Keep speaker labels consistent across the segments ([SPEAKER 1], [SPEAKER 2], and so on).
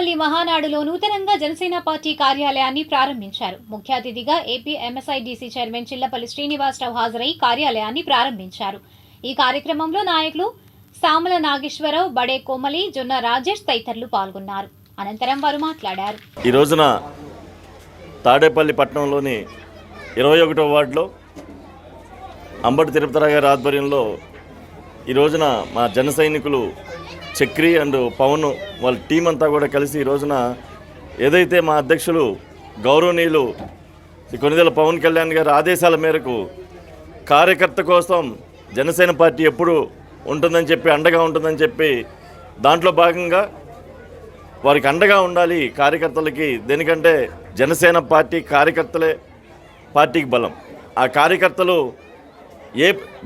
[SPEAKER 1] తాడేపల్లి మహానాడులో నూతనంగా జనసేన పార్టీ కార్యాలయాన్ని ప్రారంభించారు. ముఖ్య అతిథిగా AP MSIDC chairman Chillapalli Srinivasarao హాజరై కార్యాలయాన్ని ప్రారంభించారు. ఈ కార్యక్రమంలో నాయకులు సామల నాగేశ్వరరావు, బడే కోమలి, జొన్న రాజేష్ తదితరులు పాల్గొన్నారు. అనంతరం వారు మాట్లాడారు.
[SPEAKER 2] ఈ రోజున తాడేపల్లి పట్టణంలోని 21వ వార్డులో అంబటి తిరుపతిరావు గారి ఆధ్వర్యంలో ఈ రోజున మా జన సైనికులు చక్రి అండ్ పవన్ వాళ్ళ టీం అంతా కూడా కలిసి ఈ రోజున ఏదైతే మా అధ్యక్షులు గౌరవనీయులు కొనిదెల పవన్ కళ్యాణ్ గారి ఆదేశాల మేరకు కార్యకర్త కోసం జనసేన పార్టీ ఎప్పుడు ఉంటుందని చెప్పి, అండగా ఉంటుందని చెప్పి, దాంట్లో భాగంగా వారికి అండగా ఉండాలి కార్యకర్తలకి. దేనికంటే జనసేన పార్టీ కార్యకర్తలే పార్టీకి బలం. ఆ కార్యకర్తలు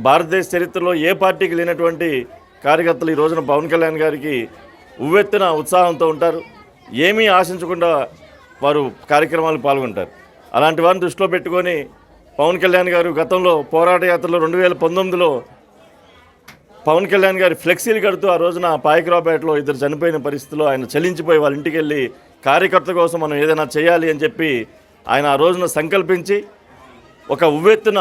[SPEAKER 2] భారతదేశ చరిత్రలో ఏ పార్టీకి లేనటువంటి కార్యకర్తలు ఈ రోజున పవన్ కళ్యాణ్ గారికి ఉవ్వెత్తున ఉత్సాహంతో ఉంటారు. ఏమీ ఆశించకుండా వారు కార్యక్రమాలు పాల్గొంటారు. అలాంటి వారిని దృష్టిలో పెట్టుకొని పవన్ కళ్యాణ్ గారు గతంలో పోరాట యాత్రలో 2019లో పవన్ కళ్యాణ్ గారి ఫ్లెక్సీలు కడుతూ ఆ రోజున పాయకరావుపేటలో 2 చనిపోయిన పరిస్థితిలో ఆయన చలించిపోయి వాళ్ళ ఇంటికి వెళ్ళి కార్యకర్త కోసం మనం ఏదైనా చేయాలి అని చెప్పి ఆయన ఆ రోజున సంకల్పించి ఒక ఉవ్వెత్తున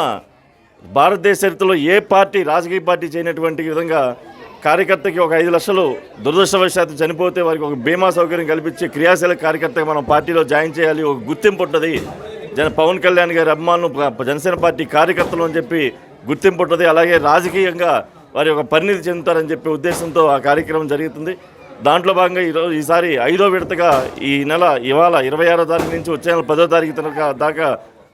[SPEAKER 2] భారతదేశ చరిత్రలో ఏ పార్టీ, రాజకీయ పార్టీ చేయనటువంటి విధంగా కార్యకర్తకి ఒక 5 లక్షలు దురదృష్టవశాత్తు చనిపోతే వారికి ఒక బీమా సౌకర్యం కల్పించి క్రియాశీలక కార్యకర్తగా మనం పార్టీలో జాయిన్ చేయాలి, ఒక గుర్తింపు ఉంటుంది, పవన్ కళ్యాణ్ గారి అభిమానులు జనసేన పార్టీ కార్యకర్తలు అని చెప్పి గుర్తింపు ఉంటుంది, అలాగే రాజకీయంగా వారి ఒక పరిణితి చెందుతారని చెప్పే ఉద్దేశంతో ఆ కార్యక్రమం జరుగుతుంది. దాంట్లో భాగంగా ఈసారి 5వ విడతగా ఇవాళ 26వ తారీఖు నుంచి వచ్చే నెల 10వ తారీఖు దాకా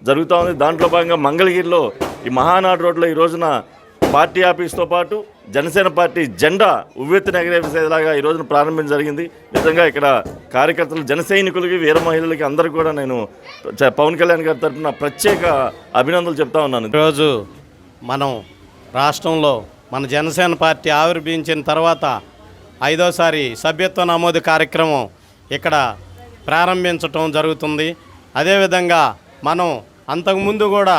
[SPEAKER 2] జరుగుతూ ఉంది. దాంట్లో భాగంగా మంగళగిరిలో ఈ మహానాడు రోడ్లో ఈ రోజున పార్టీ ఆఫీస్తో పాటు జనసేన పార్టీ జెండా ఉవ్వెత్తున ఎగరేసేలాగా ఈ రోజున ప్రారంభించడం జరిగింది. నిజంగా ఇక్కడ కార్యకర్తలు, జన సైనికులకి, వీర మహిళలకి అందరికీ కూడా నేను పవన్ కళ్యాణ్ గారి తరఫున ప్రత్యేక అభినందనలు చెప్తా ఉన్నాను.
[SPEAKER 3] ఈరోజు మనం రాష్ట్రంలో మన జనసేన పార్టీ ఆవిర్భవించిన తర్వాత 5వసారి సభ్యత్వ నమోదు కార్యక్రమం ఇక్కడ ప్రారంభించటం జరుగుతుంది. అదేవిధంగా మనం అంతకుముందు కూడా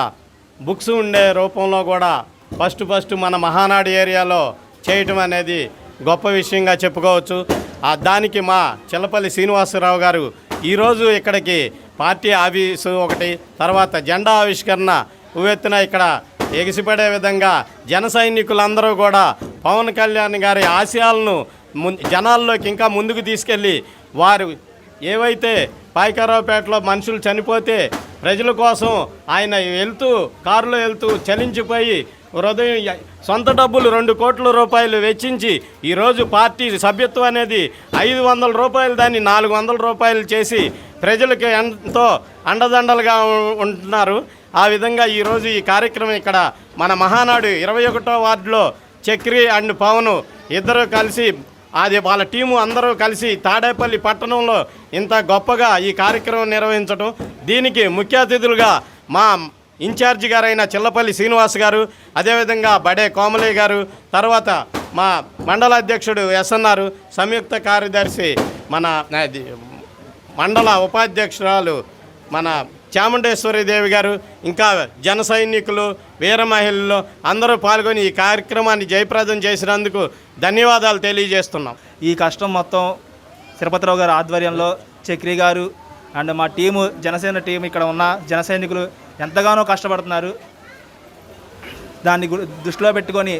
[SPEAKER 3] బుక్స్ ఉండే రూపంలో కూడా ఫస్ట్ మన మహానాడు ఏరియాలో చేయటం అనేది గొప్ప విషయంగా చెప్పుకోవచ్చు. దానికి మా చిల్లపల్లి శ్రీనివాసరావు గారు ఈరోజు ఇక్కడికి పార్టీ ఆఫీసు ఒకటి, తర్వాత జెండా ఆవిష్కరణ ఉవ్వెత్తున ఇక్కడ ఎగిసిపడే విధంగా జన సైనికులందరూ కూడా పవన్ కళ్యాణ్ గారి ఆశయాలను జనాల్లోకి ఇంకా ముందుకు తీసుకెళ్ళి, వారు ఏవైతే పాయకరావుపేటలో మనుషులు చనిపోతే ప్రజల కోసం ఆయన కారులో వెళ్తూ చలించిపోయి హృదయం సొంత డబ్బులు 2 కోట్ల రూపాయలు వెచ్చించి ఈరోజు పార్టీ సభ్యత్వం అనేది 500 రూపాయలు దాన్ని 400 రూపాయలు చేసి ప్రజలకి ఎంతో అండదండలుగా ఉంటున్నారు. ఆ విధంగా ఈరోజు ఈ కార్యక్రమం ఇక్కడ మన మహానాడు 21వ వార్డులో చక్రి అండ్ పవన్ ఇద్దరు కలిసి, అది వాళ్ళ టీము అందరూ కలిసి తాడేపల్లి పట్టణంలో ఇంత గొప్పగా ఈ కార్యక్రమం నిర్వహించడం, దీనికి ముఖ్య అతిథులుగా మా ఇన్ఛార్జి గారైన చిల్లపల్లి శ్రీనివాస్ గారు, అదేవిధంగా బడే కోమలి గారు, తర్వాత మా మండల అధ్యక్షుడు ఎస్ఎన్ఆర్, సంయుక్త కార్యదర్శి మన మండల ఉపాధ్యక్షురాలు మన చాముండేశ్వరిదేవి గారు, ఇంకా జన సైనికులు, వీర మహిళలు అందరూ పాల్గొని ఈ కార్యక్రమాన్ని జయప్రదం చేసినందుకు ధన్యవాదాలు తెలియజేస్తున్నాం.
[SPEAKER 4] ఈ కష్టం మొత్తం తిరుపతిరావు గారి ఆధ్వర్యంలో చక్రి గారు అండ్ మా టీము, జనసేన టీం, ఇక్కడ ఉన్న జన సైనికులు ఎంతగానో కష్టపడుతున్నారు. దాన్ని దృష్టిలో పెట్టుకొని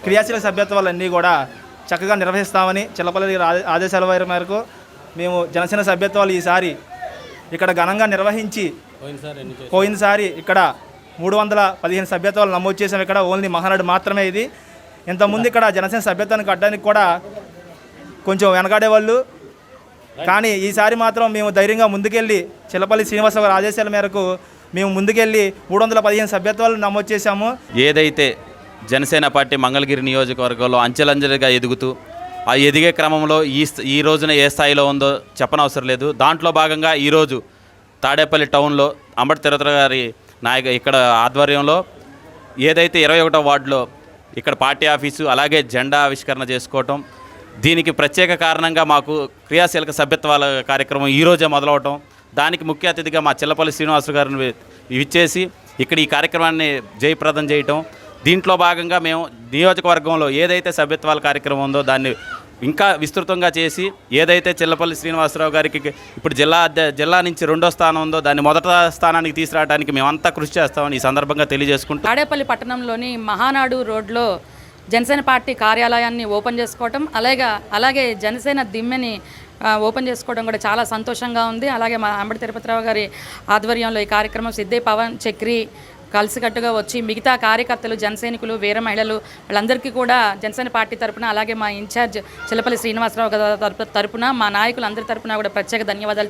[SPEAKER 4] క్రియాశీల సభ్యత్వాలన్నీ కూడా చక్కగా నిర్వహిస్తామని చిల్లపల్లి ఆదేశాల మేరకు మేము జనసేన సభ్యత్వాలు ఈసారి ఇక్కడ ఘనంగా నిర్వహించి, పోయినసారి ఇక్కడ 315 సభ్యత్వాలు నమోదు చేసాం. ఇక్కడ ఓన్లీ మహానాడు మాత్రమే ఇది. ఇంతకుముందు ఇక్కడ జనసేన సభ్యత్వాన్ని కట్టడానికి కూడా కొంచెం వెనకాడేవాళ్ళు, కానీ ఈసారి మాత్రం మేము ధైర్యంగా ముందుకెళ్ళి చిల్లపల్లి శ్రీనివాసరావు గారి ఆదేశాల మేరకు మేము ముందుకెళ్ళి 315 సభ్యత్వాలు నమోదు చేశాము.
[SPEAKER 5] ఏదైతే జనసేన పార్టీ మంగళగిరి నియోజకవర్గంలో అంచెలంచెలుగా ఎదుగుతూ ఆ ఎదిగే క్రమంలో ఈ రోజున ఏ స్థాయిలో ఉందో చెప్పనవసరం లేదు. దాంట్లో భాగంగా ఈరోజు తాడేపల్లి టౌన్లో అంబటి తిరుపతిరావు గారి ఇక్కడ ఆధ్వర్యంలో ఏదైతే 21వ వార్డులో ఇక్కడ పార్టీ ఆఫీసు, అలాగే జెండా ఆవిష్కరణ చేసుకోవటం, దీనికి ప్రత్యేక కారణంగా మాకు క్రియాశీలక సభ్యత్వాల కార్యక్రమం ఈరోజే మొదలవటం, దానికి ముఖ్య అతిథిగా మా చిల్లపల్లి శ్రీనివాసరావు గారిని ఇచ్చేసి ఇక్కడ ఈ కార్యక్రమాన్ని జయప్రదం చేయటం, దీంట్లో భాగంగా మేము నియోజకవర్గంలో ఏదైతే సభ్యత్వాల కార్యక్రమం ఉందో దాన్ని ఇంకా విస్తృతంగా చేసి ఏదైతే చిల్లపల్లి శ్రీనివాసరావు గారికి ఇప్పుడు జిల్లా నుంచి 2వ స్థానం ఉందో దాన్ని మొదటి స్థానానికి తీసుకురావడానికి మేమంతా కృషి చేస్తామని ఈ సందర్భంగా తెలియజేసుకుంటూ
[SPEAKER 6] తాడేపల్లి పట్టణంలోని మహానాడు రోడ్లో జనసేన పార్టీ కార్యాలయాన్ని ఓపెన్ చేసుకోవటం అలాగే జనసేన దిమ్మెని ఓపెన్ చేసుకోవడం కూడా చాలా సంతోషంగా ఉంది. అలాగే మా అంబటి తిరుపతిరావు గారి ఆధ్వర్యంలో ఈ కార్యక్రమం సిద్ధే పవన్ చక్రి కలిసికట్టుగా వచ్చి మిగతా కార్యకర్తలు జనసైనికులు వీర మహిళలు వాళ్ళందరికీ కూడా జనసేన పార్టీ తరపున అలాగే మా ఇన్ఛార్జ్ చిల్లపల్లి శ్రీనివాసరావు గారి తరపున మా నాయకులందరి తరపున కూడా ప్రత్యేక ధన్యవాదాలు